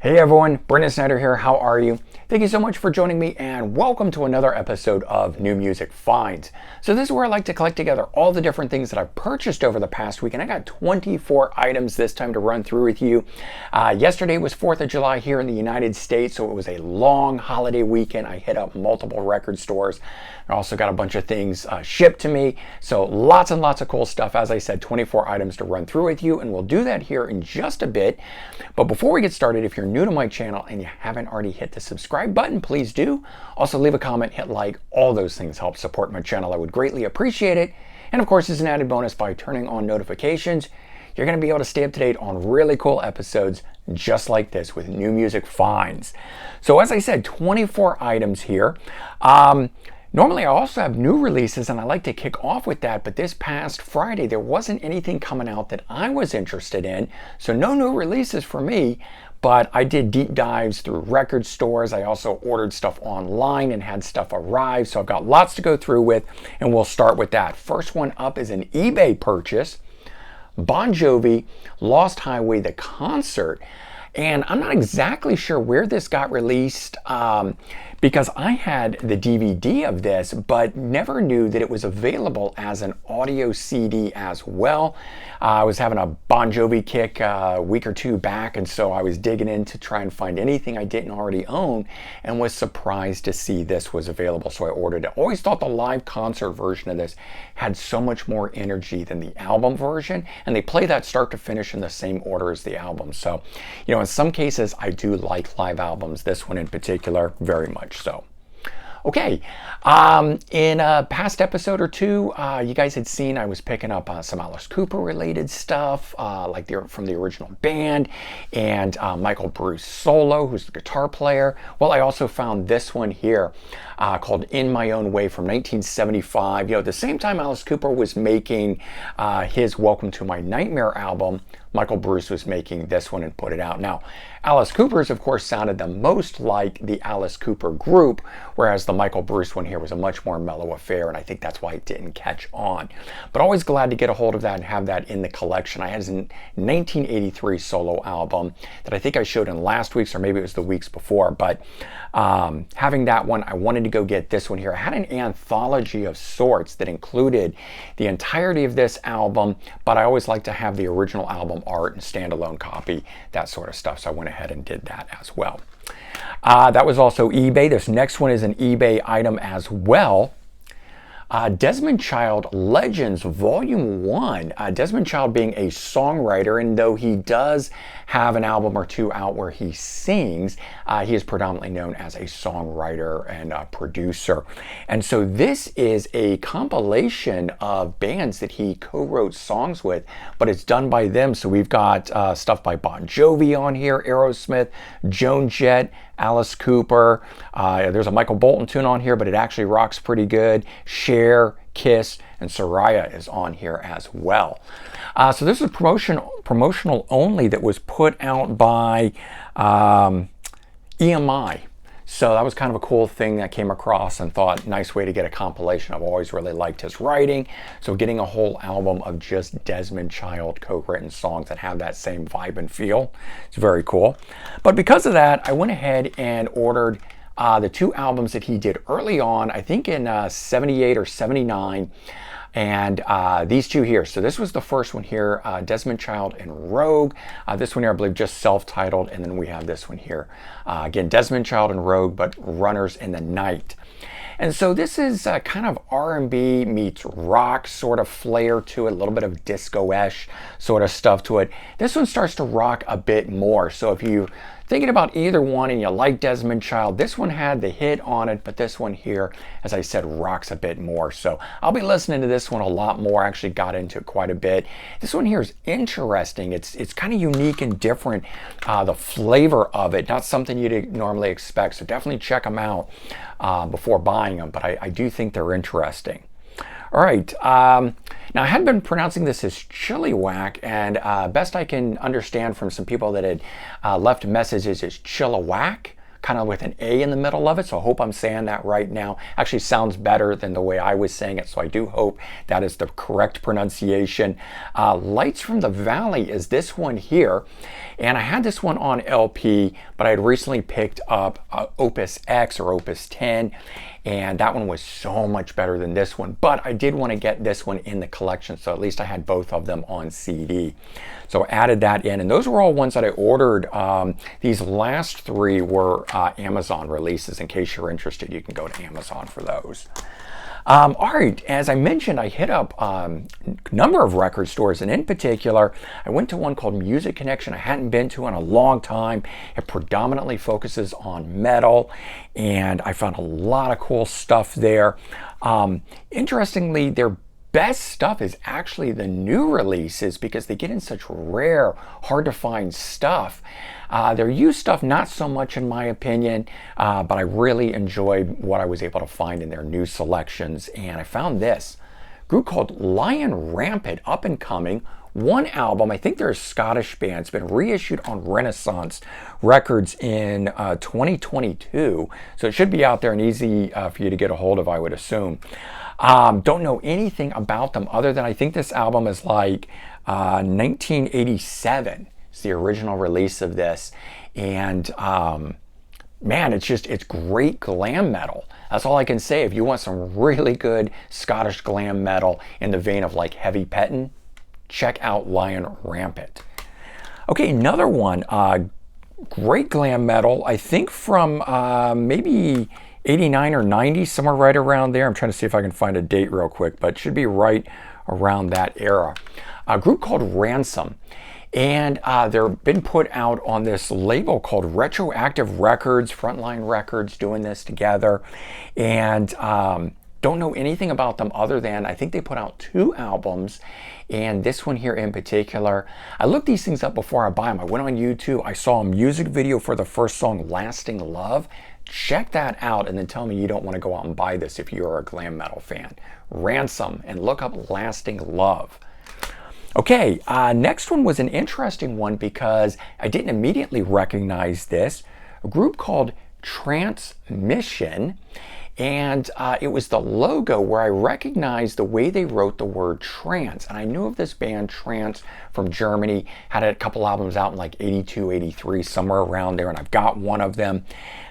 Hey everyone, Brendan Snyder here. How are you? Thank you so much for joining me and welcome to another episode of New Music Finds. So this is where I like to collect together all the different things that I've purchased over the past week, and I got 24 items this time to run through with you. Yesterday was 4th of July here in the United States, so it was a long holiday weekend. I hit up multiple record stores. I also got a bunch of things shipped to me, so lots and lots of cool stuff. As I said, 24 items to run through with you, and we'll do that here in just a bit. But before we get started, if you're new to my channel and you haven't already hit the subscribe button, please do. Also leave a comment, hit like, all those things help support my channel. I would greatly appreciate it. And of course, as an added bonus, by turning on notifications, you're going to be able to stay up to date on really cool episodes just like this with New Music Finds. So as I said, 24 items here. Normally I also have new releases and I like to kick off with that, but this past Friday there wasn't anything coming out that I was interested in, so no new releases for me, but I did deep dives through record stores. I also ordered stuff online and had stuff arrive, so I've got lots to go through with, and we'll start with that. First one up is an eBay purchase, Bon Jovi, Lost Highway, the concert. And I'm not exactly sure where this got released because I had the DVD of this, but never knew that it was available as an audio CD as well. I was having a Bon Jovi kick a week or two back, and so I was digging in to try and find anything I didn't already own, and was surprised to see this was available, so I ordered it. Always thought the live concert version of this had so much more energy than the album version, and they play that start to finish in the same order as the album. So, you know, in some cases I do like live albums, this one in particular very much so. Okay, in a past episode or two, you guys had seen I was picking up some Alice Cooper related stuff, like from the original band, and Michael Bruce solo, who's the guitar player. Well, I also found this one here called In My Own Way from 1975. You know, at the same time Alice Cooper was making his Welcome to My Nightmare album, Michael Bruce was making this one and put it out. Now, Alice Cooper's, of course, sounded the most like the Alice Cooper group, whereas the Michael Bruce one here was a much more mellow affair, and I think that's why it didn't catch on. But always glad to get a hold of that and have that in the collection. I had his 1983 solo album that I think I showed in last week's, or maybe it was the weeks before, but having that one, I wanted to go get this one here. I had an anthology of sorts that included the entirety of this album, but I always like to have the original album art and standalone copy, that sort of stuff, so I went ahead and did that as well. That was also eBay. This next one is an eBay item as well. Desmond Child Legends Volume 1. Desmond Child being a songwriter, and though he does have an album or two out where he sings, he is predominantly known as a songwriter and a producer. And so this is a compilation of bands that he co-wrote songs with, but it's done by them. So we've got stuff by Bon Jovi on here, Aerosmith, Joan Jett, Alice Cooper. There's a Michael Bolton tune on here, but it actually rocks pretty good. Cher, Kiss, and Soraya is on here as well. So this is promotional only that was put out by EMI. So that was kind of a cool thing that I came across and thought, nice way to get a compilation. I've always really liked his writing. So getting a whole album of just Desmond Child co-written songs that have that same vibe and feel, it's very cool. But because of that, I went ahead and ordered the two albums that he did early on, I think in 78 or 79. And these two here. So this was the first one here, Desmond Child and Rogue. This one here, I believe, just self-titled. And then we have this one here. Again, Desmond Child and Rogue, but Runners in the Night. And so this is kind of R&B meets rock sort of flair to it, a little bit of disco-esh sort of stuff to it. This one starts to rock a bit more. So if you're thinking about either one and you like Desmond Child, this one had the hit on it, but this one here, as I said, rocks a bit more. So I'll be listening to this one a lot more. I actually got into it quite a bit. This one here is interesting. It's kind of unique and different, the flavor of it, not something you'd normally expect. So definitely check them out before buying them, but I do think they're interesting. All right, now I had been pronouncing this as Chilliwack, and best I can understand from some people that had left messages is Chilliwack, kind of with an A in the middle of it, so I hope I'm saying that right now. Actually sounds better than the way I was saying it, so I do hope that is the correct pronunciation. Lights from the Valley is this one here, and I had this one on LP, but I had recently picked up Opus X or Opus 10, and that one was so much better than this one, but I did want to get this one in the collection, so at least I had both of them on CD. So I added that in, and those were all ones that I ordered. These last three were Amazon releases. In case you're interested, you can go to Amazon for those. All right, as I mentioned, I hit up a number of record stores, and in particular, I went to one called Music Connection I hadn't been to in a long time. It predominantly focuses on metal, and I found a lot of cool stuff there. Interestingly, their best stuff is actually the new releases because they get in such rare, hard to find stuff. Their used stuff, not so much in my opinion, but I really enjoyed what I was able to find in their new selections. And I found this group called Lion Rampit, up and coming. One album, I think they're a Scottish band. It's been reissued on Renaissance Records in 2022. So it should be out there and easy for you to get a hold of, I would assume. Don't know anything about them other than I think this album is like 1987. It's the original release of this. And man, it's great glam metal. That's all I can say. If you want some really good Scottish glam metal in the vein of like Heavy Pettin', check out Lion Rampit. Okay, another one, great glam metal, I think from maybe 89 or 90, somewhere right around there. I'm trying to see if I can find a date real quick, but it should be right around that era. A group called Ransom. And they've been put out on this label called Retroactive Records, Frontline Records, doing this together. And don't know anything about them other than I think they put out 2 albums, and this one here in particular. I looked these things up before I buy them. I went on YouTube, I saw a music video for the first song, Lasting Love. Check that out and then tell me you don't want to go out and buy this if you're a glam metal fan. Ransom, and look up Lasting Love. Okay, next one was an interesting one because I didn't immediately recognize this. A group called Transmission. And it was the logo where I recognized the way they wrote the word trance. And I knew of this band, Trance, from Germany. Had a couple albums out in like 82, 83, somewhere around there. And I've got one of them.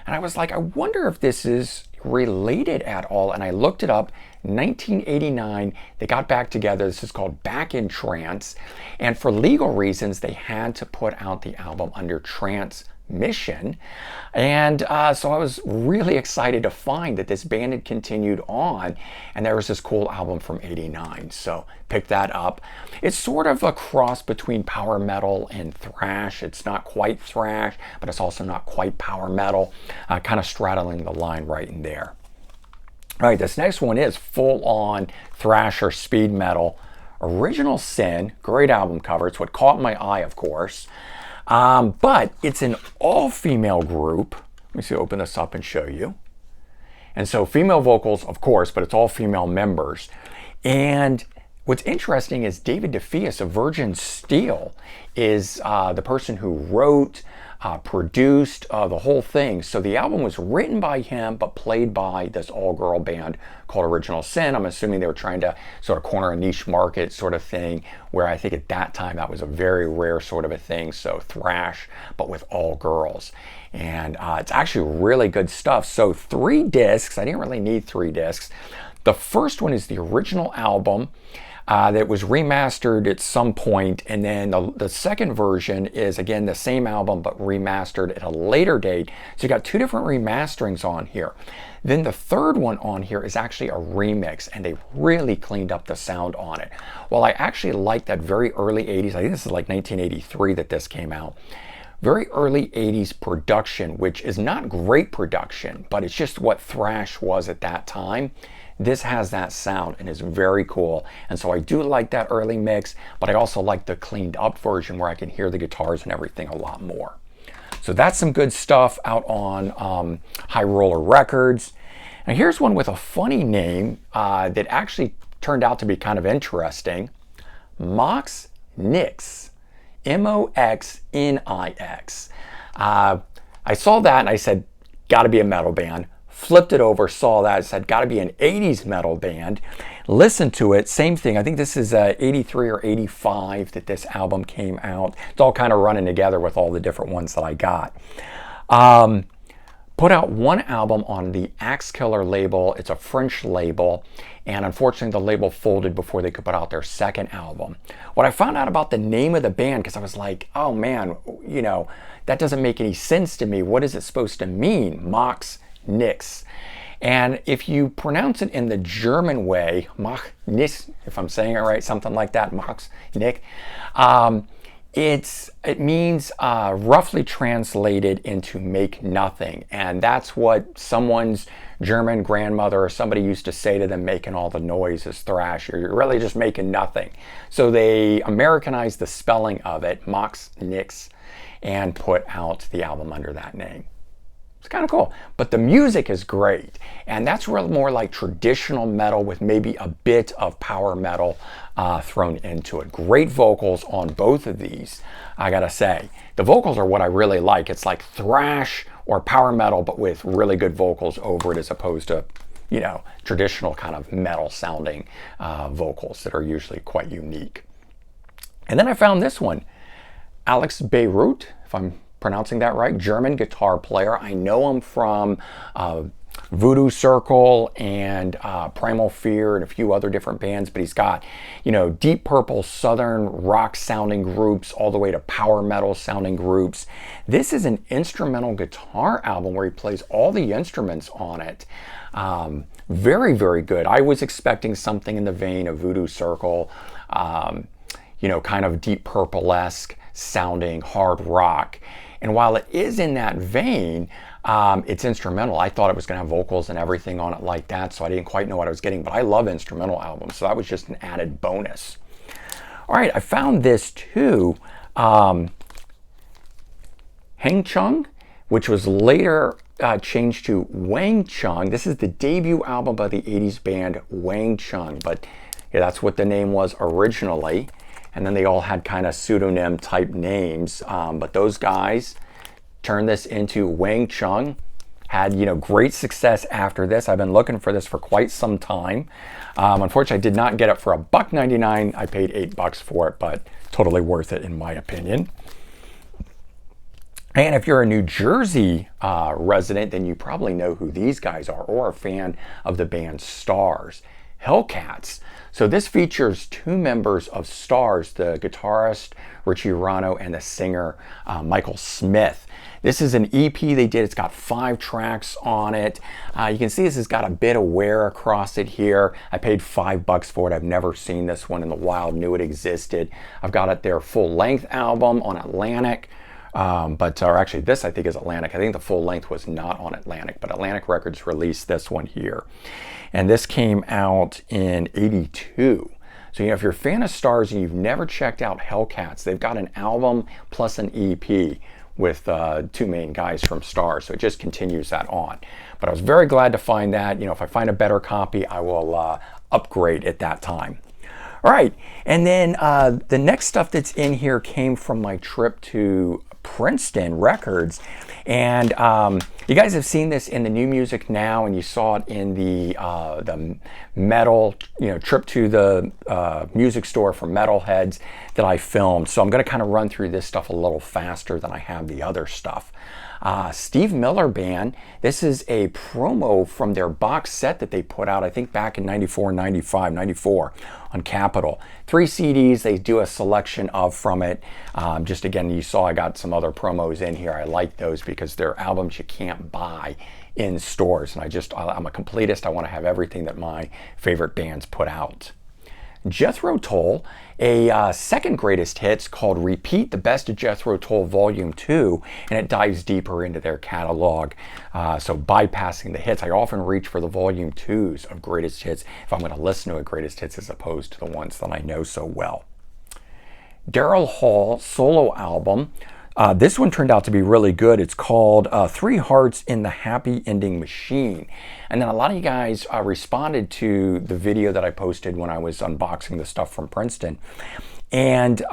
And I was like, I wonder if this is related at all. And I looked it up. 1989, they got back together. This is called Back in Trance. And for legal reasons, they had to put out the album under Transmission. And so I was really excited to find that this band had continued on, and there was this cool album from 89, so picked that up. It's sort of a cross between power metal and thrash. It's not quite thrash, but it's also not quite power metal, kind of straddling the line right in there. All right, this next one is full-on thrash or speed metal. Original Sin, great album cover. It's what caught my eye, of course. But it's an all-female group. Let me see, open this up and show you. And so female vocals, of course, but it's all female members. And what's interesting is David DeFeus of Virgin Steel is the person who wrote, produced the whole thing. So the album was written by him, but played by this all-girl band called Original Sin. I'm assuming they were trying to sort of corner a niche market sort of thing, where I think at that time that was a very rare sort of a thing. So thrash, but with all girls. And it's actually really good stuff. So 3 discs. I didn't really need 3 discs. The first one is the original album. That was remastered at some point, and then the second version is again the same album but remastered at a later date. So you got 2 different remasterings on here. Then the third one on here is actually a remix, and they really cleaned up the sound on it. Well, I actually like that very early 80s, I think this is like 1983 that this came out. Very early 80s production, which is not great production, but it's just what thrash was at that time. This has that sound and is very cool. And so I do like that early mix, but I also like the cleaned up version where I can hear the guitars and everything a lot more. So that's some good stuff out on High Roller Records. And here's one with a funny name that actually turned out to be kind of interesting. MOX Nix. MOX Nix. I saw that and I said, got to be a metal band. Flipped it over, saw that, said, got to be an 80s metal band. Listened to it, same thing. I think this is 83 or 85 that this album came out. It's all kind of running together with all the different ones that I got. Put out one album on the Axe Killer label. It's a French label, and unfortunately the label folded before they could put out their second album. What I found out about the name of the band, because I was like, oh man, you know, that doesn't make any sense to me. What is it supposed to mean? MOX Nix. And if you pronounce it in the German way, MOX Nix, if I'm saying it right, something like that, MOX Nix, it means roughly translated into make nothing. And that's what someone's German grandmother or somebody used to say to them, making all the noise is thrash. You're really just making nothing. So they Americanized the spelling of it, MOX Nix, and put out the album under that name. It's kind of cool, but the music is great, and that's real more like traditional metal with maybe a bit of power metal thrown into it. Great vocals on both of these, I gotta say. The vocals are what I really like. It's like thrash or power metal, but with really good vocals over it, as opposed to, you know, traditional kind of metal sounding vocals that are usually quite unique. And then I found this one, Alex Beirut, if I'm pronouncing that right, German guitar player. I know him from Voodoo Circle and Primal Fear and a few other different bands, but he's got, you know, Deep Purple, Southern rock sounding groups, all the way to power metal sounding groups. This is an instrumental guitar album where he plays all the instruments on it. Very, very good. I was expecting something in the vein of Voodoo Circle, you know, kind of Deep Purple-esque sounding hard rock. And while it is in that vein, it's instrumental. I thought it was going to have vocals and everything on it like that, so I didn't quite know what I was getting, but I love instrumental albums, so that was just an added bonus. All right, I found this too, Wang Chung, which was later changed to Wang Chung. This is the debut album by the 80s band Wang Chung, but yeah, that's what the name was originally. And then they all had kind of pseudonym type names. But those guys turned this into Wang Chung. Had, you know, great success after this. I've been looking for this for quite some time. Unfortunately, I did not get it for $1.99. I paid $8 for it, but totally worth it in my opinion. And if you're a New Jersey resident, then you probably know who these guys are, or a fan of the band Stars, Hellcats. So this features two members of Stars, the guitarist Richie Rano and the singer Michael Smith. This is an EP they did. It's got 5 tracks on it. You can see this has got a bit of wear across it here. I paid $5 for it. I've never seen this one in the wild, knew it existed. I've got it their full-length album on Atlantic. Or actually this I think is Atlantic. I think the full length was not on Atlantic, but Atlantic Records released this one here. And this came out in '82. So, you know, if you're a fan of Stars and you've never checked out Hellcats, they've got an album plus an EP with 2 main guys from Stars. So it just continues that on. But I was very glad to find that. You know, if I find a better copy, I will upgrade at that time. All right, and then the next stuff that's in here came from my trip to Princeton Records, and you guys have seen this in the New Music Now, and you saw it in the metal, you know, trip to the music store for metalheads that I filmed. So I'm going to kind of run through this stuff a little faster than I have the other stuff. Steve Miller Band, this is a promo from their box set that they put out, I think back in 94, 95, 94 on Capitol. 3 CDs, they do a selection of from it. Just again, you saw I got some other promos in here. I like those because they're albums you can't buy in stores. And I'm a completist. I want to have everything that my favorite bands put out. Jethro Tull, a second greatest hits called Repeat, the Best of Jethro Tull Volume 2, and it dives deeper into their catalog. So bypassing the hits, I often reach for the Volume 2s of greatest hits if I'm going to listen to a greatest hits as opposed to the ones that I know so well. Daryl Hall solo album. This one turned out to be really good. It's called 3 Hearts in the Happy Ending Machine. And then a lot of you guys responded to the video that I posted when I was unboxing the stuff from Princeton. And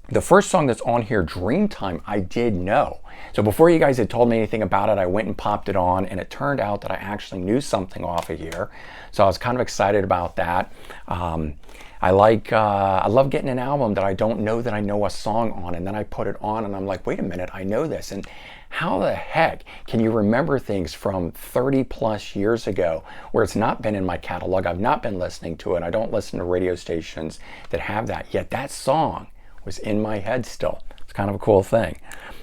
The first song that's on here, Dreamtime, I did know. So before you guys had told me anything about it, I went and popped it on, and it turned out that I actually knew something off of here. So I was kind of excited about that. I love getting an album that I don't know that I know a song on, and then I put it on and I'm like, wait a minute, I know this. And how the heck can you remember things from 30 plus years ago where it's not been in my catalog? I've not been listening to it. I don't listen to radio stations that have that, yet that song was in my head still. It's kind of a cool thing.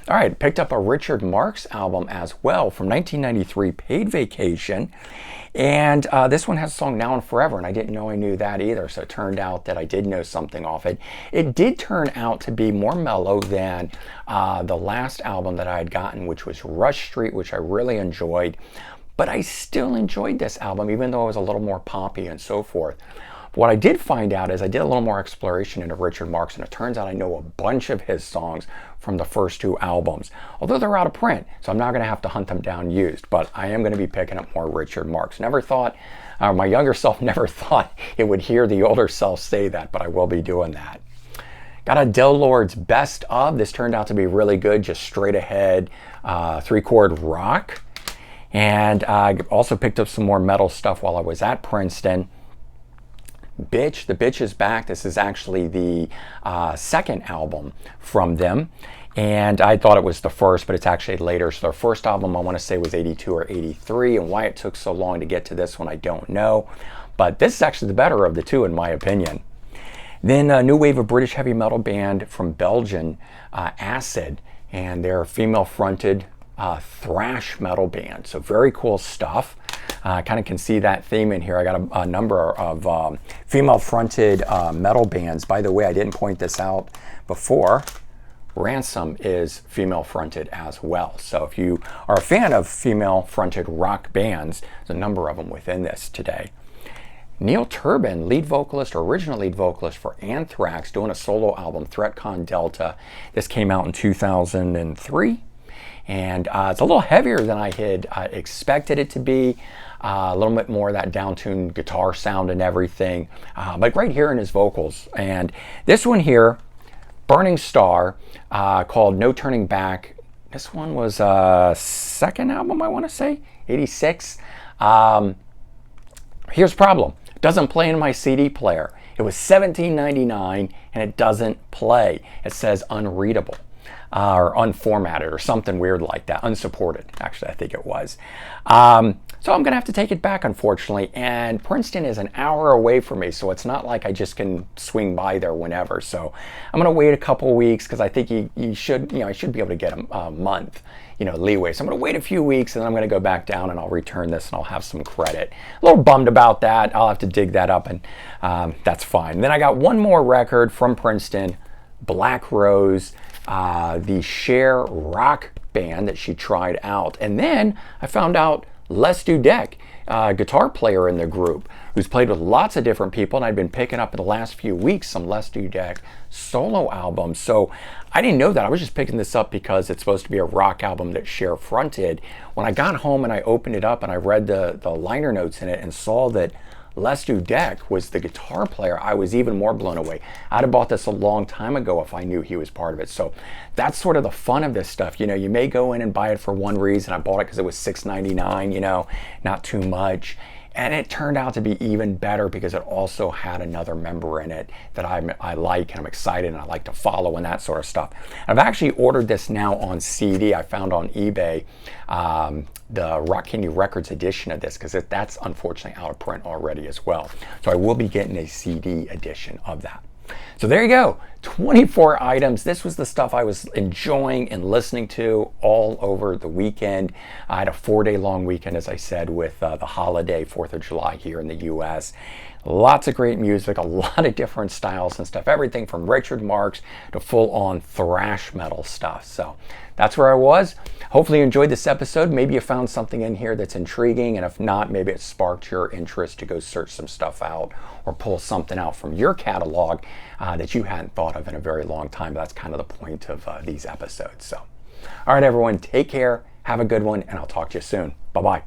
All right, picked up a Richard Marx album as well from 1993, Paid Vacation. And this one has a song Now and Forever, and I didn't know I knew that either, so it turned out that I did know something off it. It did turn out to be more mellow than the last album that I had gotten, which was Rush Street, which I really enjoyed. But I still enjoyed this album, even though it was a little more poppy and so forth. What I did find out is I did a little more exploration into Richard Marx, and it turns out I know a bunch of his songs from the first two albums, although they're out of print, so I'm not going to have to hunt them down used, but I am going to be picking up more Richard Marx. Never thought, my younger self never thought it would hear the older self say that, but I will be doing that. Got a Del Lord's Best Of. This turned out to be really good, just straight ahead, 3-chord rock. And I also picked up some more metal stuff while I was at Princeton. Bitch, The Bitch is Back. This is actually the second album from them, and I thought it was the first, but it's actually later. So their first album, I want to say, was 82 or 83, and why it took so long to get to this one, I don't know, but this is actually the better of the two in my opinion. Then a new wave of British heavy metal band from Belgium, Acid, and they're a female-fronted thrash metal band, so very cool stuff. I kind of can see that theme in here. I got a number of female-fronted metal bands. By the way, I didn't point this out before. Ransom is female-fronted as well. So if you are a fan of female-fronted rock bands, there's a number of them within this today. Neil Turbin, lead vocalist, or original lead vocalist for Anthrax, doing a solo album, ThreatCon Delta. This came out in 2003. And it's a little heavier than I had expected it to be. A little bit more of that down-tuned guitar sound and everything. But great hearing his vocals. And this one here, Burning Star, called No Turning Back. This one was a second album, I want to say, 86. Here's the problem. It doesn't play in my CD player. It was $17.99 and it doesn't play. It says unreadable. Or unformatted or something weird like that, unsupported, actually, I think it was. So I'm going to have to take it back, unfortunately, and Princeton is an hour away from me, so it's not like I just can swing by there whenever. So I'm going to wait a couple weeks because I think I should be able to get a month, leeway. So I'm going to wait a few weeks, and then I'm going to go back down and I'll return this and I'll have some credit. A little bummed about that. I'll have to dig that up, and that's fine. Then I got one more record from Princeton, Black Rose. The Cher rock band that she tried out. And then I found out Les Dudek, guitar player in the group, who's played with lots of different people, and I've been picking up in the last few weeks some Les Dudek solo albums. So I didn't know that. I was just picking this up because it's supposed to be a rock album that Cher fronted. When I got home and I opened it up and I read the liner notes in it and saw that Les Dudek was the guitar player, I was even more blown away. I'd have bought this a long time ago if I knew he was part of it. So that's sort of the fun of this stuff. You may go in and buy it for one reason. I bought it because it was $6.99, not too much. And it turned out to be even better because it also had another member in it that I like and I'm excited and I like to follow and that sort of stuff. I've actually ordered this now on CD. I found on eBay the Rock Candy Records edition of this because that's unfortunately out of print already as well. So I will be getting a CD edition of that. So there you go, 24 items. This was the stuff I was enjoying and listening to all over the weekend. I had a 4-day long weekend, as I said, with the holiday, 4th of July here in the US. Lots of great music, a lot of different styles and stuff, everything from Richard Marx to full-on thrash metal stuff. So that's where I was. Hopefully you enjoyed this episode. Maybe you found something in here that's intriguing, and if not, maybe it sparked your interest to go search some stuff out or pull something out from your catalog that you hadn't thought of in a very long time. That's kind of the point of these episodes. So, all right, everyone, take care, have a good one, and I'll talk to you soon. Bye-bye.